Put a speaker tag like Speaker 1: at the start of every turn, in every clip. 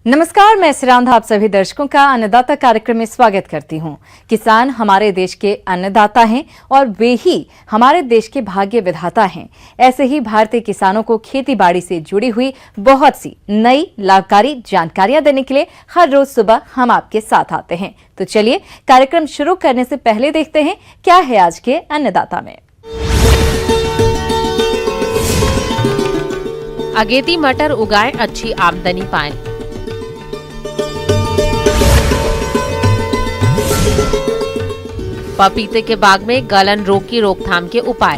Speaker 1: नमस्कार, मैं सिरांधा आप सभी दर्शकों का अन्नदाता कार्यक्रम में स्वागत करती हूं। किसान हमारे देश के अन्नदाता हैं और वे ही हमारे देश के भाग्य विधाता हैं। ऐसे ही भारतीय किसानों को खेती बाड़ी से जुड़ी हुई बहुत सी नई लाभकारी जानकारियां देने के लिए हर रोज सुबह हम आपके साथ आते हैं। तो चलिए कार्यक्रम शुरू करने से पहले देखते हैं क्या है आज के अन्नदाता में।
Speaker 2: अगेती मटर उगाएं, अच्छी आमदनी पाएं। पपीते के बाग में गलन रोग की रोकथाम के उपाय।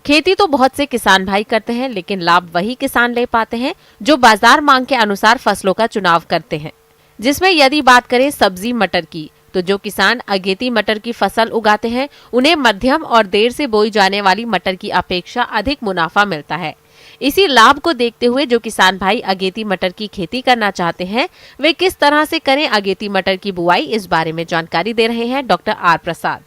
Speaker 2: खेती तो बहुत से किसान भाई करते हैं, लेकिन लाभ वही किसान ले पाते हैं जो बाजार मांग के अनुसार फसलों का चुनाव करते हैं। जिसमें यदि बात करें सब्जी मटर की, तो जो किसान अगेती मटर की फसल उगाते हैं उन्हें मध्यम और देर से बोई जाने वाली मटर की अपेक्षा अधिक मुनाफा मिलता है। इसी लाभ को देखते हुए जो किसान भाई अगेती मटर की खेती करना चाहते हैं वे किस तरह से करें अगेती मटर की बुआई, इस बारे में जानकारी दे रहे हैं डॉक्टर आर प्रसाद।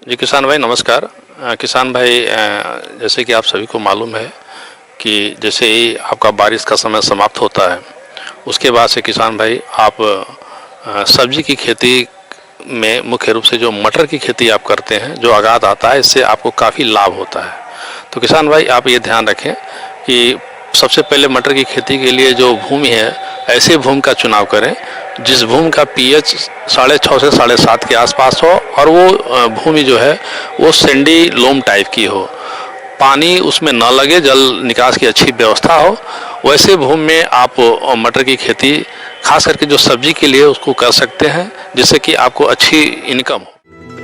Speaker 3: जी किसान भाई नमस्कार। किसान भाई, जैसे कि आप सभी को मालूम है कि जैसे ही आपका बारिश का समय समाप्त होता है उसके बाद से किसान भाई आप सब्जी की खेती में मुख्य रूप से जो मटर की खेती आप करते हैं, जो आगात आता है, इससे आपको काफ़ी लाभ होता है। तो किसान भाई आप ये ध्यान रखें कि सबसे पहले मटर की खेती के लिए जो भूमि है ऐसे भूमि का चुनाव करें जिस भूमि का पीएच 6.5 से 7.5 के आसपास हो और वो भूमि जो है वो सैंडी लोम टाइप की हो, पानी उसमें न लगे, जल निकास की अच्छी व्यवस्था हो। वैसे भूमि में आप मटर की खेती खास करके जो सब्जी के लिए उसको कर सकते हैं, जिससे कि आपको अच्छी इनकम हो।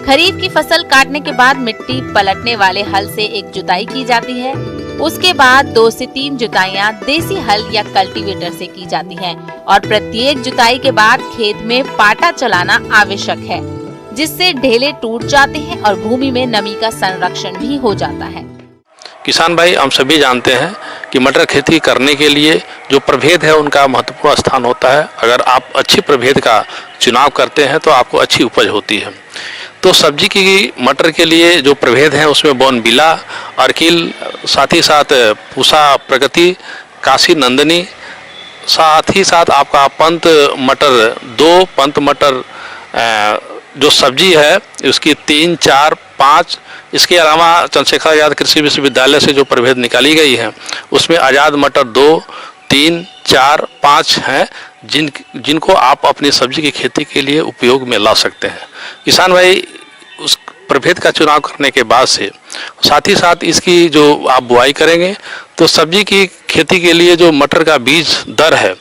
Speaker 2: खरीफ की फसल काटने के बाद मिट्टी पलटने वाले हल से एक जुताई की जाती है। उसके बाद 2 से 3 जुताइयां देसी हल या कल्टीवेटर से की जाती हैं और प्रत्येक जुताई के बाद खेत में पाटा चलाना आवश्यक है, जिससे ढेले टूट जाते हैं और भूमि में नमी का संरक्षण भी हो जाता है।
Speaker 3: किसान भाई हम सभी जानते हैं कि मटर खेती करने के लिए जो प्रभेद है उनका महत्वपूर्ण स्थान होता है। अगर आप अच्छी प्रभेद का चुनाव करते हैं तो आपको अच्छी उपज होती है। तो सब्जी की मटर के लिए जो प्रभेद हैं उसमें बोनविला, अर्किल, साथ ही साथ पूसा प्रगति, काशी नंदनी, साथ ही साथ आपका पंत मटर, 2 पंत मटर जो सब्जी है उसकी 3, 4, 5, इसके अलावा चंद्रशेखर आजाद कृषि विश्वविद्यालय से जो प्रभेद निकाली गई है उसमें आज़ाद मटर 2, 3, 4, 5 हैं जिनको आप अपनी सब्जी की खेती के लिए उपयोग में ला सकते हैं। किसान भाई उस प्रभेद का चुनाव करने के बाद से साथ ही साथ इसकी जो आप बुआई करेंगे तो सब्जी की खेती के लिए जो मटर का बीज दर है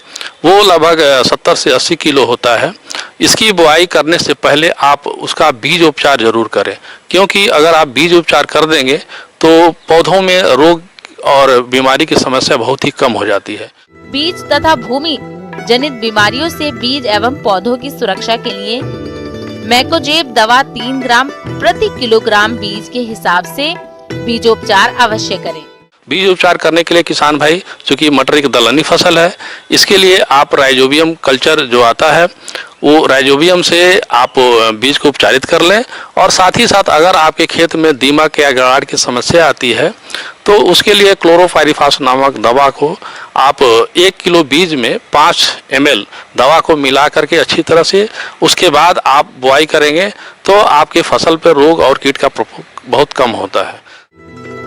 Speaker 3: वो लगभग 70 से 80 किलो होता है। इसकी बुआई करने से पहले आप उसका बीज उपचार जरूर करें, क्योंकि अगर आप बीज उपचार कर देंगे तो पौधों में रोग और बीमारी की समस्या बहुत ही कम हो जाती है।
Speaker 2: बीज तथा भूमि जनित बीमारियों से बीज एवं पौधों की सुरक्षा के लिए मैकोजेब दवा 3 ग्राम प्रति किलोग्राम बीज के हिसाब से बीजोपचार अवश्य करें।
Speaker 3: बीज उपचार करने के लिए किसान भाई, चूंकि मटर एक दलहनी फसल है, इसके लिए आप राइजोबियम कल्चर जो आता है वो राइजोबियम से आप बीज को उपचारित कर लें। और साथ ही साथ अगर आपके खेत में दीमक या गड़ाड़ की समस्या आती है तो उसके लिए क्लोरोपाइरीफास नामक दवा को आप 1 किलो बीज में 5 ml दवा को मिला करके अच्छी तरह से उसके बाद आप बुआई करेंगे तो आपके फसल पर रोग और कीट का प्रकोप बहुत कम होता है।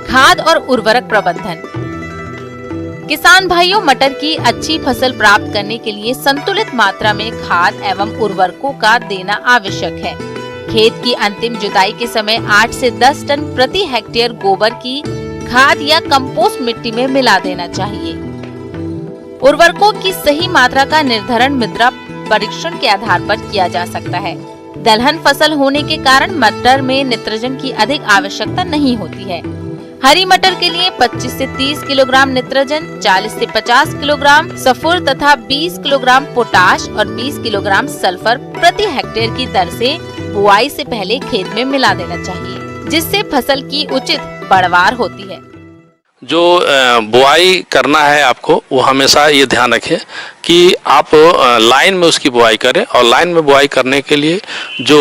Speaker 2: खाद और उर्वरक प्रबंधन। किसान भाइयों, मटर की अच्छी फसल प्राप्त करने के लिए संतुलित मात्रा में खाद एवं उर्वरकों का देना आवश्यक है। खेत की अंतिम जुताई के समय 8 से 10 टन प्रति हेक्टेयर गोबर की खाद या कंपोस्ट मिट्टी में मिला देना चाहिए। उर्वरकों की सही मात्रा का निर्धारण मृदा परीक्षण के आधार पर किया जा सकता है। दलहन फसल होने के कारण मटर में नाइट्रोजन की अधिक आवश्यकता नहीं होती है। हरी मटर के लिए 25 से 30 किलोग्राम नाइट्रोजन, 40 से 50 किलोग्राम सल्फर तथा 20 किलोग्राम पोटाश और 20 किलोग्राम सल्फर प्रति हेक्टेयर की दर से बुआई से पहले खेत में मिला देना चाहिए, जिससे फसल की उचित पैदावार होती है।
Speaker 3: जो बुआई करना है आपको, वो हमेशा ये ध्यान रखें कि आप लाइन में उसकी बुआई करें, और लाइन में बुआई करने के लिए जो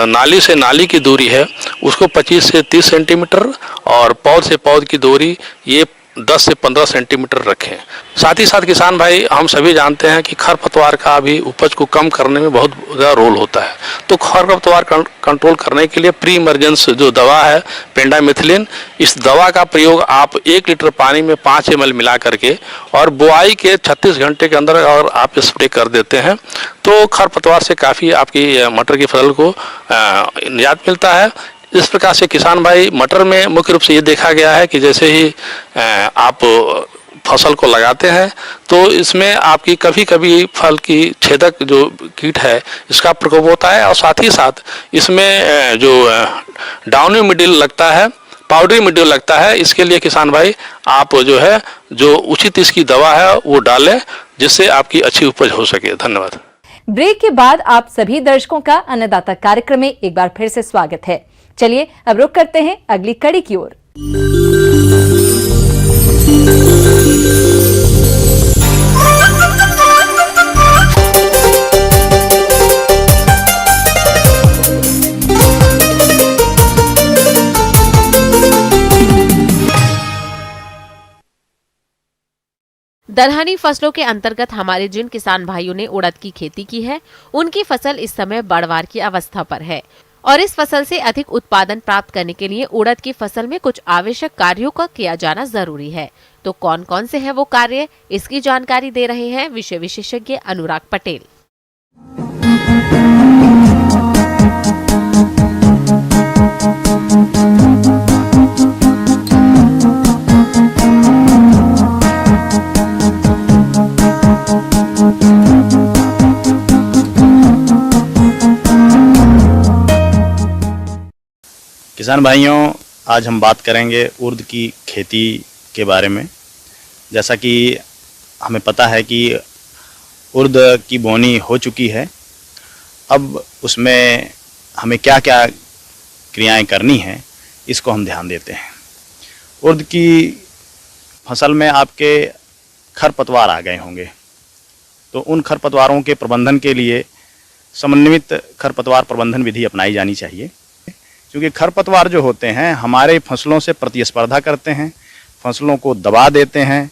Speaker 3: नाली से नाली की दूरी है उसको 25 से 30 सेंटीमीटर और पौध से पौध की दूरी ये 10 से 15 सेंटीमीटर रखें। साथ ही साथ किसान भाई, हम सभी जानते हैं कि खरपतवार का भी उपज को कम करने में बहुत ज़्यादा रोल होता है। तो खरपतवार कंट्रोल करने के लिए प्री इमरजेंस जो दवा है पेंडामिथिलिन, इस दवा का प्रयोग आप 1 लीटर पानी में 5 ml मिला करके और बुआई के 36 घंटे के अंदर और आप स्प्रे कर देते हैं तो खरपतवार से काफ़ी आपकी मटर की फसल को निजात मिलता है। इस प्रकार से किसान भाई, मटर में मुख्य रूप से ये देखा गया है कि जैसे ही आप फसल को लगाते हैं तो इसमें आपकी कभी कभी फल की छेदक जो कीट है इसका प्रकोप होता है, और साथ ही साथ इसमें जो डाउनी मिडिल लगता है, पाउडरी मिडिल लगता है। इसके लिए किसान भाई आप जो उचित इसकी दवा है वो डालें, जिससे आपकी अच्छी उपज हो सके। धन्यवाद।
Speaker 1: ब्रेक के बाद आप सभी दर्शकों का अन्नदाता कार्यक्रम में एक बार फिर से स्वागत है। चलिए अब रुक करते हैं अगली कड़ी की ओर।
Speaker 2: दलहनी फसलों के अंतर्गत हमारे जिन किसान भाइयों ने उड़द की खेती की है, उनकी फसल इस समय बढ़वार की अवस्था पर है और इस फसल से अधिक उत्पादन प्राप्त करने के लिए उड़द की फसल में कुछ आवश्यक कार्यों का किया जाना जरूरी है। तो कौन कौन से हैं वो कार्य, इसकी जानकारी दे रहे हैं विषय विशेषज्ञ अनुराग पटेल।
Speaker 4: किसान भाइयों, आज हम बात करेंगे उर्द की खेती के बारे में। जैसा कि हमें पता है कि उर्द की बोनी हो चुकी है, अब उसमें हमें क्या क्या क्रियाएं करनी हैं इसको हम ध्यान देते हैं। उर्द की फसल में आपके खरपतवार आ गए होंगे, तो उन खरपतवारों के प्रबंधन के लिए समन्वित खरपतवार प्रबंधन विधि अपनाई जानी चाहिए, क्योंकि खरपतवार जो होते हैं हमारे फसलों से प्रतिस्पर्धा करते हैं, फसलों को दबा देते हैं।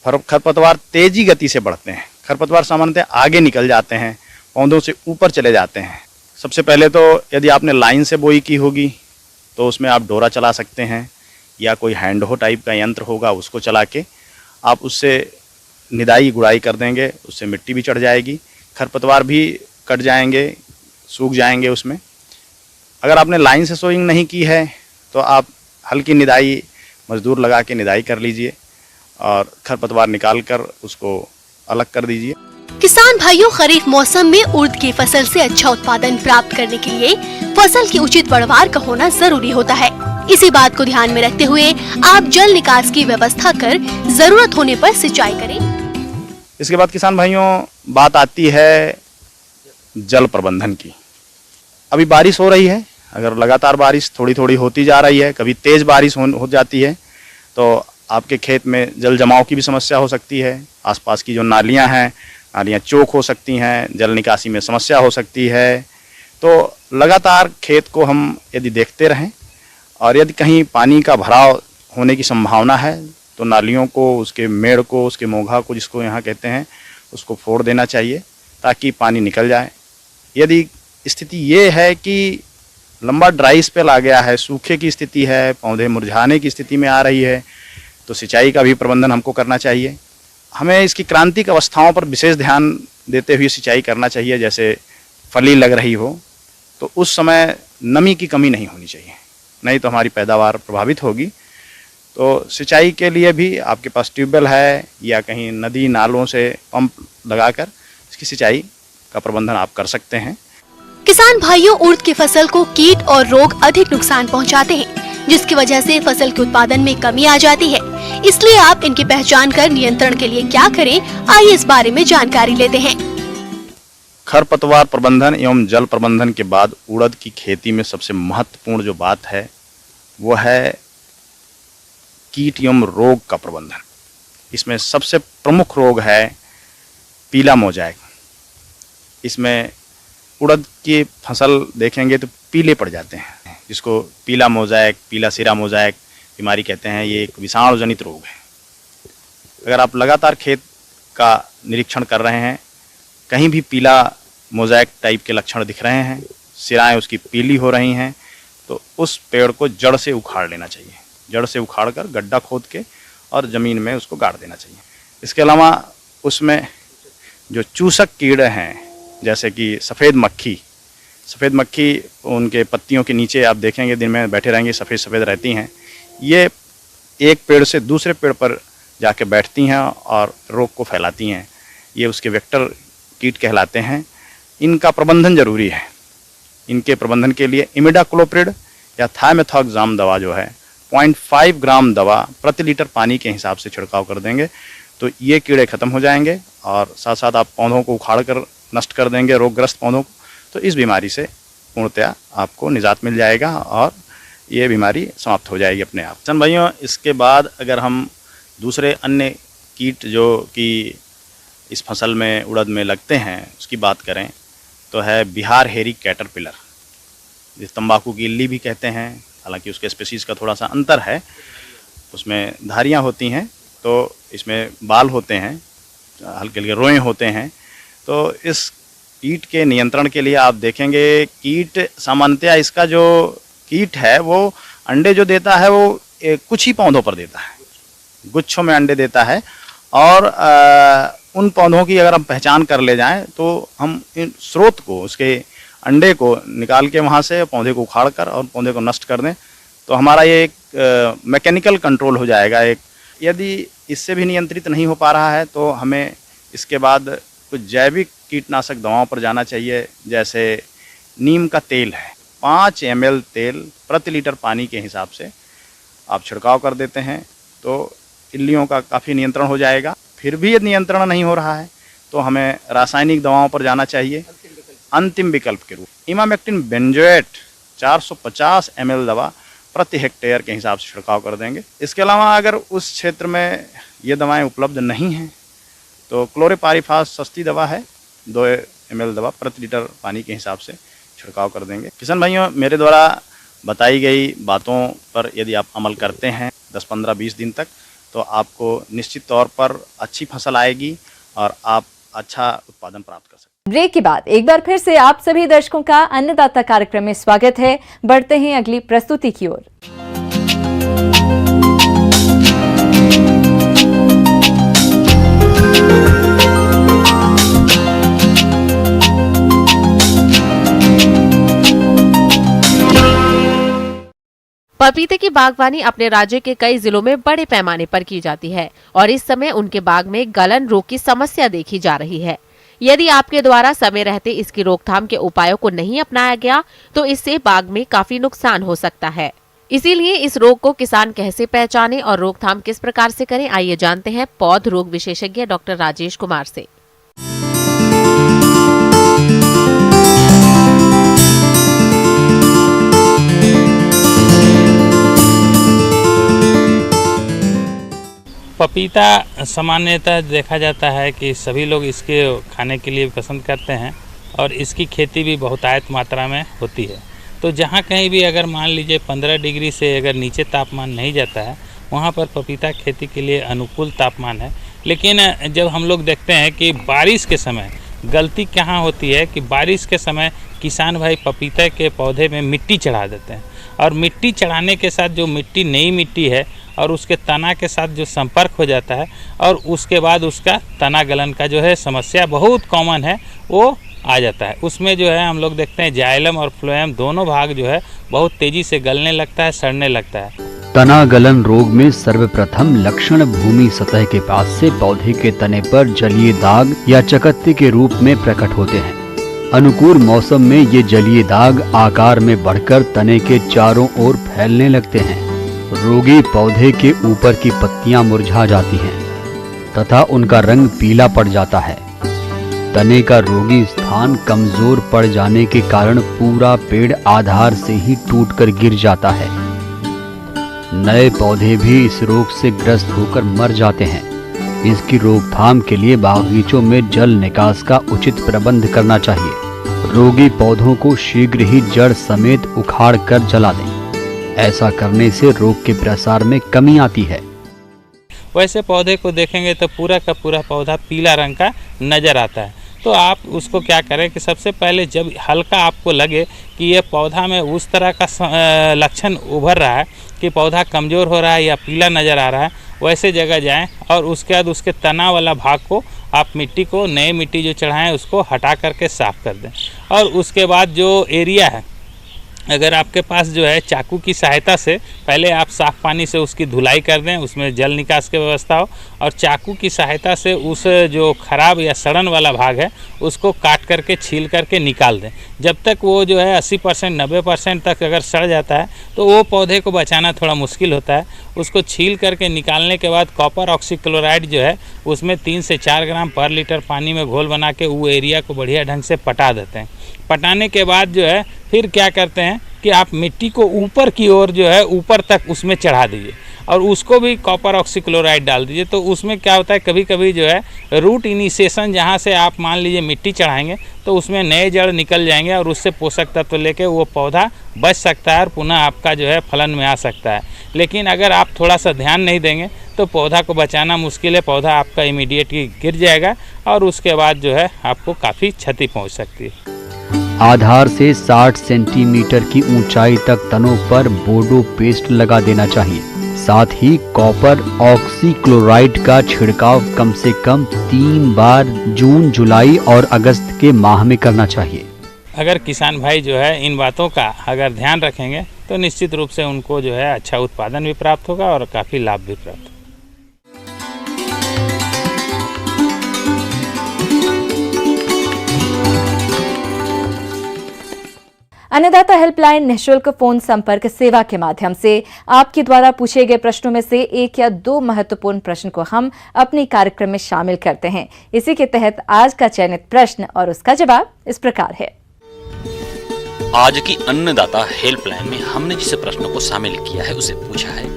Speaker 4: खरपतवार तेजी गति से बढ़ते हैं, खरपतवार सामान्यतः आगे निकल जाते हैं, पौधों से ऊपर चले जाते हैं। सबसे पहले तो यदि आपने लाइन से बोई की होगी तो उसमें आप डोरा चला सकते हैं, या कोई हैंडहो टाइप का यंत्र होगा उसको चला के आप उससे निदाई गुड़ाई कर देंगे, उससे मिट्टी भी चढ़ जाएगी, खरपतवार भी कट जाएंगे, सूख जाएंगे उसमें। अगर आपने लाइन से सोइंग नहीं की है तो आप हल्की निदाई मजदूर लगा के निदाई कर लीजिए और खरपतवार निकाल कर उसको अलग कर दीजिए।
Speaker 5: किसान भाइयों, खरीफ मौसम में उर्द की फसल से अच्छा उत्पादन प्राप्त करने के लिए फसल की उचित बढ़वार का होना जरूरी होता है। इसी बात को ध्यान में रखते हुए आप जल निकास की व्यवस्था कर जरूरत होने पर सिंचाई करें।
Speaker 4: इसके बाद किसान भाइयों, बात आती है जल प्रबंधन की। अभी बारिश हो रही है, अगर लगातार बारिश थोड़ी थोड़ी होती जा रही है, कभी तेज बारिश हो जाती है तो आपके खेत में जल जमाव की भी समस्या हो सकती है। आसपास की जो नालियां हैं, नालियां चौक हो सकती हैं, जल निकासी में समस्या हो सकती है। तो लगातार खेत को हम यदि देखते रहें और यदि कहीं पानी का भराव होने की संभावना है तो नालियों को, उसके मेड़ को, उसके मोघा को, जिसको यहाँ कहते हैं, उसको फोड़ देना चाहिए ताकि पानी निकल जाए। यदि स्थिति ये है कि लंबा ड्राई स्पेल आ गया है, सूखे की स्थिति है, पौधे मुरझाने की स्थिति में आ रही है, तो सिंचाई का भी प्रबंधन हमको करना चाहिए। हमें इसकी क्रांतिक अवस्थाओं पर विशेष ध्यान देते हुए सिंचाई करना चाहिए। जैसे फली लग रही हो तो उस समय नमी की कमी नहीं होनी चाहिए, नहीं तो हमारी पैदावार प्रभावित होगी। तो सिंचाई के लिए भी आपके पास ट्यूबवेल है या कहीं नदी नालों से पंप लगाकर इसकी सिंचाई का प्रबंधन आप कर सकते हैं।
Speaker 5: किसान भाइयों, उर्द की फसल को कीट और रोग अधिक नुकसान पहुंचाते हैं। जिसकी वजह से फसल के उत्पादन में कमी आ जाती है। इसलिए आप इनकी पहचान कर नियंत्रण के लिए क्या करें, आइए इस बारे में जानकारी लेते हैं।
Speaker 4: खरपतवार प्रबंधन एवं जल प्रबंधन के बाद उड़द की खेती में सबसे महत्वपूर्ण जो बात है वो है कीट एवं रोग का प्रबंधन। इसमें सबसे प्रमुख रोग है पीला मोजाइक। इसमें उड़द की फसल देखेंगे तो पीले पड़ जाते हैं, जिसको पीला मोजाइक, पीला सिरा मोजाइक बीमारी कहते हैं। ये एक विषाणु जनित रोग है। अगर आप लगातार खेत का निरीक्षण कर रहे हैं, कहीं भी पीला मोजाइक टाइप के लक्षण दिख रहे हैं, सिराएं उसकी पीली हो रही हैं, तो उस पेड़ को जड़ से उखाड़ लेना चाहिए। जड़ से उखाड़ कर गड्ढा खोद के और ज़मीन में उसको गाड़ देना चाहिए। इसके अलावा उसमें जो चूसक कीड़े हैं, जैसे कि सफ़ेद मक्खी उनके पत्तियों के नीचे आप देखेंगे दिन में बैठे रहेंगे, सफ़ेद सफ़ेद रहती हैं। ये एक पेड़ से दूसरे पेड़ पर जाके बैठती हैं और रोग को फैलाती हैं। ये उसके वेक्टर कीट कहलाते हैं। इनका प्रबंधन जरूरी है। इनके प्रबंधन के लिए इमिडाक्लोप्रिड या थाइमेथॉक्साम दवा जो है 0.5 ग्राम दवा प्रति लीटर पानी के हिसाब से छिड़काव कर देंगे तो ये कीड़े खत्म हो जाएंगे, और साथ साथ आप पौधों को उखाड़ कर नष्ट कर देंगे, रोगग्रस्त पौधों को, तो इस बीमारी से पूर्णतया आपको निजात मिल जाएगा और ये बीमारी समाप्त हो जाएगी अपने आप। किसान भाइयों, इसके बाद अगर हम दूसरे अन्य कीट जो कि इस फसल में उड़द में लगते हैं उसकी बात करें तो है बिहार हेरी कैटरपिलर, जिस तंबाकू की इल्ली भी कहते हैं। हालांकि उसके स्पीसीज का थोड़ा सा अंतर है, उसमें धारियां होती हैं तो इसमें बाल होते हैं, हल्के हल्के रोए होते हैं। तो इस कीट के नियंत्रण के लिए आप देखेंगे कीट सामान्यतया इसका जो कीट है वो अंडे जो देता है वो कुछ ही पौधों पर देता है, गुच्छों में अंडे देता है। और उन पौधों की अगर हम पहचान कर ले जाएं तो हम इन स्रोत को, उसके अंडे को निकाल के वहाँ से पौधे को उखाड़ कर और पौधे को नष्ट कर दें तो हमारा ये एक मैकेनिकल कंट्रोल हो जाएगा। एक यदि इससे भी नियंत्रित नहीं हो पा रहा है तो हमें इसके बाद कुछ जैविक कीटनाशक दवाओं पर जाना चाहिए। जैसे नीम का तेल है, 5 ml तेल प्रति लीटर पानी के हिसाब से आप छिड़काव कर देते हैं तो इल्लियों का काफ़ी नियंत्रण हो जाएगा। फिर भी यदि नियंत्रण नहीं हो रहा है तो हमें रासायनिक दवाओं पर जाना चाहिए अंतिम विकल्प के रूप। इमामेक्टिन बेंजोएट 450 ml दवा प्रति हेक्टेयर के हिसाब से छिड़काव कर देंगे। इसके अलावा अगर उस क्षेत्र में ये दवाएं उपलब्ध नहीं हैं तो क्लोरोपाइरिफास सस्ती दवा है, 2 ml दवा प्रति लीटर पानी के हिसाब से छिड़काव कर देंगे। किसान भाइयों, मेरे द्वारा बताई गई बातों पर यदि आप अमल करते हैं 10, 15, 20 दिन तक तो आपको निश्चित तौर पर अच्छी फसल आएगी और आप अच्छा उत्पादन प्राप्त कर सकते हैं।
Speaker 1: ब्रेक के बाद एक बार फिर से आप सभी दर्शकों का अन्नदाता कार्यक्रम में स्वागत है। बढ़ते हैं अगली प्रस्तुति की ओर।
Speaker 2: पपीते की बागवानी अपने राज्य के कई जिलों में बड़े पैमाने पर की जाती है और इस समय उनके बाग में गलन रोग की समस्या देखी जा रही है। यदि आपके द्वारा समय रहते इसकी रोकथाम के उपायों को नहीं अपनाया गया तो इससे बाग में काफी नुकसान हो सकता है। इसीलिए इस रोग को किसान कैसे पहचाने और रोकथाम किस प्रकार से करें, आइए जानते हैं पौध रोग विशेषज्ञ डॉक्टर राजेश कुमार से।
Speaker 6: पपीता सामान्यतः देखा जाता है कि सभी लोग इसके खाने के लिए पसंद करते हैं और इसकी खेती भी बहुतायत मात्रा में होती है। तो जहाँ कहीं भी अगर मान लीजिए 15 डिग्री से अगर नीचे तापमान नहीं जाता है वहाँ पर पपीता खेती के लिए अनुकूल तापमान है। लेकिन जब हम लोग देखते हैं कि बारिश के समय गलती कहाँ होती है कि बारिश के समय किसान भाई पपीते के पौधे में मिट्टी चढ़ा देते हैं और मिट्टी चढ़ाने के साथ जो मिट्टी नई मिट्टी है और उसके तना के साथ जो संपर्क हो जाता है और उसके बाद उसका तना गलन का जो है समस्या बहुत कॉमन है वो आ जाता है। उसमें जो है हम लोग देखते हैं जाइलम और फ्लोएम दोनों भाग जो है बहुत तेजी से गलने लगता है, सड़ने लगता है।
Speaker 7: तना गलन रोग में सर्वप्रथम लक्षण भूमि सतह के पास से पौधे के तने पर जलीय दाग या चकत्ते के रूप में प्रकट होते हैं। अनुकूल मौसम में ये जलीय दाग आकार में बढ़कर तने के चारों ओर फैलने लगते हैं। रोगी पौधे के ऊपर की पत्तियां मुरझा जाती हैं तथा उनका रंग पीला पड़ जाता है। तने का रोगी स्थान कमजोर पड़ जाने के कारण पूरा पेड़ आधार से ही टूटकर गिर जाता है। नए पौधे भी इस रोग से ग्रस्त होकर मर जाते हैं। इसकी रोकथाम के लिए बागीचों में जल निकास का उचित प्रबंध करना चाहिए। रोगी पौधों को शीघ्र ही जड़ समेत उखाड़ कर जला दें। ऐसा करने से रोग के प्रसार में कमी आती है।
Speaker 6: वैसे पौधे को देखेंगे तो पूरा का पूरा पौधा पीला रंग का नज़र आता है। तो आप उसको क्या करें कि सबसे पहले जब हल्का आपको लगे कि ये पौधा में उस तरह का लक्षण उभर रहा है कि पौधा कमज़ोर हो रहा है या पीला नज़र आ रहा है, वैसे जगह जाएं और उसके बाद उसके तना वाला भाग को आप मिट्टी को, नई मिट्टी जो चढ़ाएं उसको हटा करके साफ़ कर दें। और उसके बाद जो एरिया है, अगर आपके पास जो है चाकू की सहायता से पहले आप साफ़ पानी से उसकी धुलाई कर दें, उसमें जल निकास की व्यवस्था हो, और चाकू की सहायता से उस जो खराब या सड़न वाला भाग है उसको काट करके छील करके निकाल दें। जब तक वो जो है 80% 90% तक अगर सड़ जाता है तो वो पौधे को बचाना थोड़ा मुश्किल होता है। उसको छील करके निकालने के बाद कॉपर ऑक्सीक्लोराइड जो है उसमें 3 से 4 ग्राम पर लीटर पानी में घोल बना के वो एरिया को बढ़िया ढंग से पटा देते हैं। पटाने के बाद जो है फिर क्या करते हैं कि आप मिट्टी को ऊपर की ओर जो है ऊपर तक उसमें चढ़ा दीजिए और उसको भी कॉपर ऑक्सीक्लोराइड डाल दीजिए। तो उसमें क्या होता है, कभी कभी जो है रूट इनिशिएशन जहाँ से आप मान लीजिए मिट्टी चढ़ाएंगे तो उसमें नए जड़ निकल जाएंगे और उससे पोषक तत्व लेके वो पौधा बच सकता है और पुनः आपका जो है फलन में आ सकता है। लेकिन अगर आप थोड़ा सा ध्यान नहीं देंगे तो पौधा को बचाना मुश्किल है। पौधा आपका इमीडिएट गिर जाएगा और उसके बाद जो है आपको काफ़ी क्षति पहुँच सकती है।
Speaker 7: आधार से 60 सेंटीमीटर की ऊंचाई तक तनों पर बोडो पेस्ट लगा देना चाहिए। साथ ही कॉपर ऑक्सीक्लोराइड का छिड़काव कम से कम 3 बार जून, जुलाई और अगस्त के माह में करना चाहिए।
Speaker 6: अगर किसान भाई जो है इन बातों का अगर ध्यान रखेंगे तो निश्चित रूप से उनको जो है अच्छा उत्पादन भी प्राप्त होगा और काफ़ी लाभ भी प्राप्त होगा।
Speaker 1: अन्नदाता हेल्पलाइन निःशुल्क फोन संपर्क सेवा के माध्यम से आपके द्वारा पूछे गए प्रश्नों में से 1 या 2 महत्वपूर्ण प्रश्न को हम अपने कार्यक्रम में शामिल करते हैं। इसी के तहत आज का चयनित प्रश्न और उसका जवाब इस प्रकार है।
Speaker 8: आज की अन्नदाता हेल्पलाइन में हमने जिस प्रश्न को शामिल किया है उसे पूछा है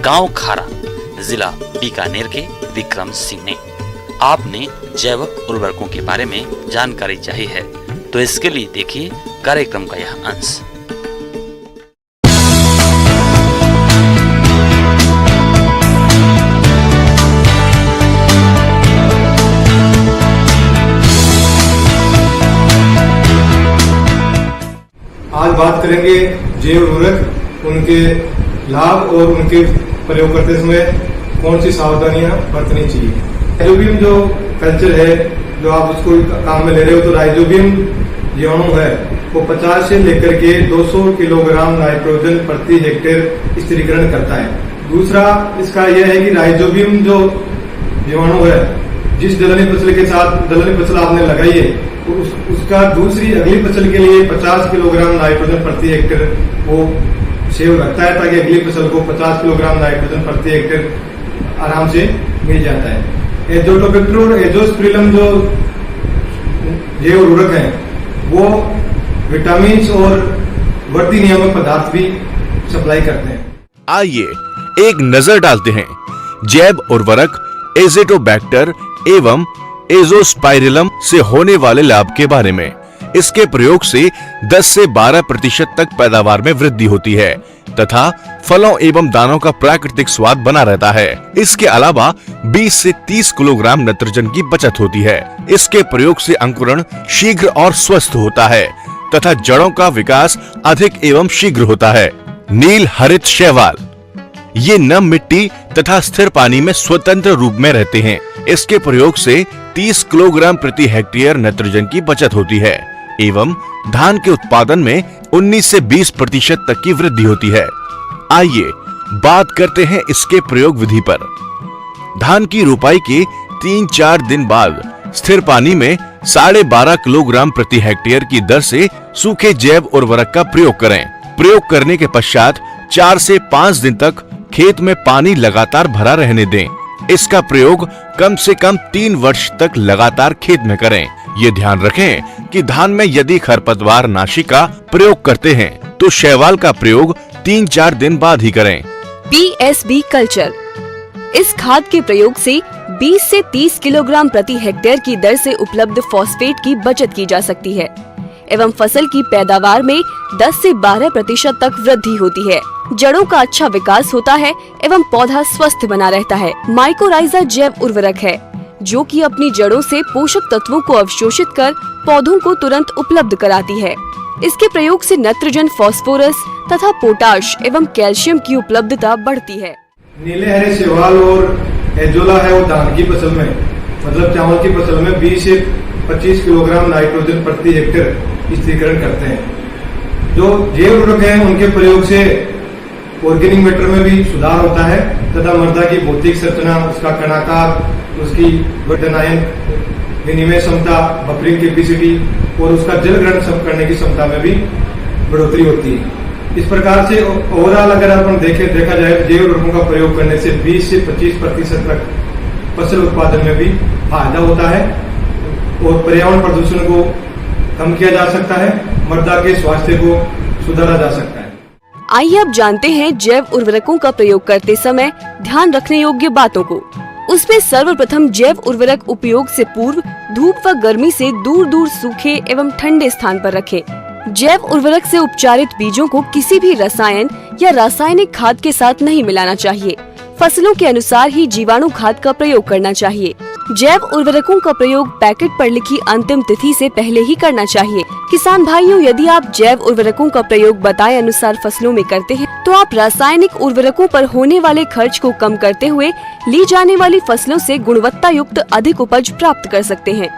Speaker 8: गांव खारा, जिला बीकानेर के विक्रम सिंह ने। आपने जैव उर्वरकों के बारे में जानकारी चाहिए है, तो इसके लिए देखिए कार्यक्रम का यह अंश।
Speaker 9: आज बात करेंगे जैव उर्वरक, उनके लाभ और उनके प्रयोग करते समय कौन सी सावधानियां बरतनी चाहिए। राइजोबियम जो कल्चर है, जो आप उसको काम में ले रहे हो, तो राइजोबियम जीवाणु है वो 50 से लेकर के 200 किलोग्राम नाइट्रोजन प्रति हेक्टेयर स्थिरीकरण करता है। दूसरा इसका यह है कि राइजोबियम जो जीवाणु है, जिस दलहनी फसल के साथ दलहनी फसल आपने लगाई है तो उसका दूसरी अगली फसल के लिए 50 किलोग्राम नाइट्रोजन प्रति हेक्टेयर वो सेव रखता है, ताकि अगली फसल को 50 किलोग्राम नाइट्रोजन प्रति हेक्टेयर आराम से मिल जाता है। एजोटोबैक्टर और एजोस्पिरिलम जो जैव उर्वरक है वो विटामिन और बढ़ती नियामक पदार्थ भी सप्लाई करते हैं।
Speaker 10: आइए एक नजर डालते हैं जैव उर्वरक एजेटोबैक्टर एवं एजोस्पाइरिलम से होने वाले लाभ के बारे में। इसके प्रयोग से 10 से 12% तक पैदावार में वृद्धि होती है तथा फलों एवं दानों का प्राकृतिक स्वाद बना रहता है। इसके अलावा 20 से 30 किलोग्राम नाइट्रोजन की बचत होती है। इसके प्रयोग से अंकुरण शीघ्र और स्वस्थ होता है तथा जड़ों का विकास अधिक एवं शीघ्र होता है। नील हरित शैवाल, ये नम मिट्टी तथा स्थिर पानी में स्वतंत्र रूप में रहते हैं। इसके प्रयोग से 30 किलोग्राम प्रति हेक्टेयर नाइट्रोजन की बचत होती है एवं धान के उत्पादन में 19 से 20% तक की वृद्धि होती है। आइए बात करते हैं इसके प्रयोग विधि पर। धान की रोपाई के 3-4 दिन बाद स्थिर पानी में 12.5 किलोग्राम प्रति हेक्टेयर की दर से सूखे जैव उर्वरक का प्रयोग करें। प्रयोग करने के पश्चात 4 से 5 दिन तक खेत में पानी लगातार भरा रहने दें। इसका प्रयोग कम से कम 3 वर्ष तक लगातार खेत में करें। ये ध्यान रखें कि धान में यदि खरपतवार नाशी का प्रयोग करते हैं तो शैवाल का प्रयोग 3-4 दिन बाद ही करें।
Speaker 11: PSB कल्चर, इस खाद के प्रयोग से 20 से 30 किलोग्राम प्रति हेक्टेयर की दर से उपलब्ध फॉस्फेट की बचत की जा सकती है एवं फसल की पैदावार में 10 से 12% तक वृद्धि होती है। जड़ों का अच्छा विकास होता है एवं पौधा स्वस्थ बना रहता है। माइकोराइजा जैव उर्वरक है जो कि अपनी जड़ों से पोषक तत्वों को अवशोषित कर पौधों को तुरंत उपलब्ध कराती है। इसके प्रयोग से नाइट्रोजन, फास्फोरस तथा पोटाश एवं कैल्शियम की उपलब्धता बढ़ती है।
Speaker 9: नीले हरे शैवाल और एजोला है वो धान की फसल में मतलब चावल की फसल में 20 से 25 किलोग्राम नाइट्रोजन प्रति हेक्टेयर स्थिरीकरण करते हैं। जो जैव उर्वरक हैं उनके प्रयोग से ऑर्गेनिक मैटर में भी सुधार होता है तथा मृदा की भौतिक संरचना, उसका कणाकार, उसकी वर्धनायन विनिमय क्षमता, बफरिंग कैपेसिटी और उसका जल ग्रहण करने की क्षमता में भी बढ़ोतरी होती है। इस प्रकार से ओवरऑल अगर अपन देखा जाए तो जैव उर्वरकों का प्रयोग करने से 20 से 25% तक फसल उत्पादन में भी फायदा होता है और पर्यावरण प्रदूषण को कम किया जा सकता है, मृदा के स्वास्थ्य को सुधारा जा सकता है।
Speaker 11: आइए अब जानते हैं जैव उर्वरकों का प्रयोग करते समय ध्यान रखने योग्य बातों को। उसमें सर्वप्रथम जैव उर्वरक उपयोग से पूर्व धूप व गर्मी से दूर दूर सूखे एवं ठंडे स्थान पर रखें। जैव उर्वरक से उपचारित बीजों को किसी भी रसायन या रासायनिक खाद के साथ नहीं मिलाना चाहिए। फसलों के अनुसार ही जीवाणु खाद का प्रयोग करना चाहिए। जैव उर्वरकों का प्रयोग पैकेट पर लिखी अंतिम तिथि से पहले ही करना चाहिए। किसान भाइयों, यदि आप जैव उर्वरकों का प्रयोग बताए अनुसार फसलों में करते हैं तो आप रासायनिक उर्वरकों पर होने वाले खर्च को कम करते हुए ली जाने वाली फसलों से गुणवत्ता युक्त अधिक उपज प्राप्त कर सकते हैं।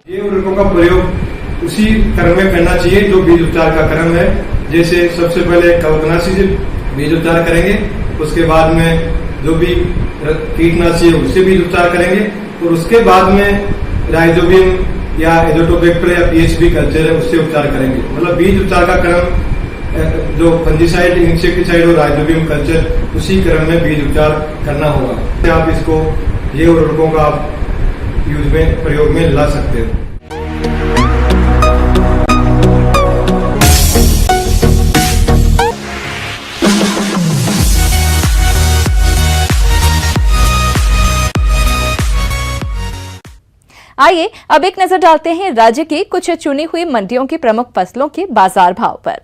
Speaker 9: जैव उर्वरकों का प्रयोग उसी क्रम में करना चाहिए जो बीज उपचार का क्रम है। जैसे सबसे पहले कवकनाशी से बीज उपचार करेंगे, उसके बाद में जो भी कीटनाशी है उससे बीज उपचार करेंगे और उसके बाद में राइजोबियम या एजोटोबैक्टर या PSB कल्चर है उससे उपचार करेंगे। मतलब बीज उपचार का क्रम जो फंजीसाइड, इंसेक्टिसाइड और राइजोबियम कल्चर उसी क्रम में बीज उपचार करना होगा। आप इसको ये उर्वरकों का आप यूज में प्रयोग में ला सकते हो।
Speaker 1: आइए अब एक नजर डालते हैं राज्य की कुछ चुनी हुई मंडियों की प्रमुख फसलों के बाजार भाव पर।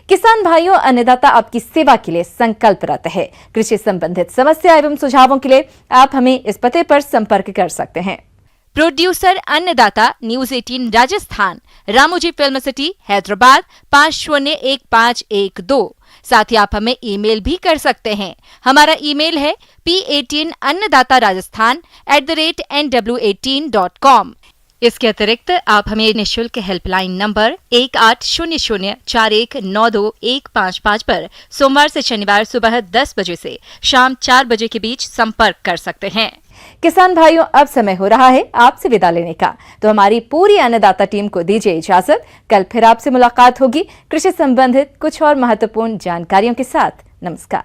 Speaker 1: किसान भाइयों, अन्नदाता आपकी सेवा के लिए संकल्परत है। कृषि संबंधित समस्या एवं सुझावों के लिए आप हमें इस पते पर संपर्क कर सकते हैं। प्रोड्यूसर अन्नदाता, news 18 Rajasthan, Ramoji film city, Hyderabad 501512। साथ ही आप हमें ईमेल भी कर सकते हैं। हमारा ईमेल है p18annadataraajasthan@nw18.com। इसके अतिरिक्त आप हमें निःशुल्क हेल्पलाइन नंबर 180041921555 पर सोमवार से शनिवार सुबह 10 बजे से शाम 4 बजे के बीच संपर्क कर सकते हैं। किसान भाइयों, अब समय हो रहा है आपसे विदा लेने का, तो हमारी पूरी अन्नदाता टीम को दीजिए इजाजत। कल फिर आपसे मुलाकात होगी कृषि संबंधित कुछ और महत्वपूर्ण जानकारियों के साथ। नमस्कार।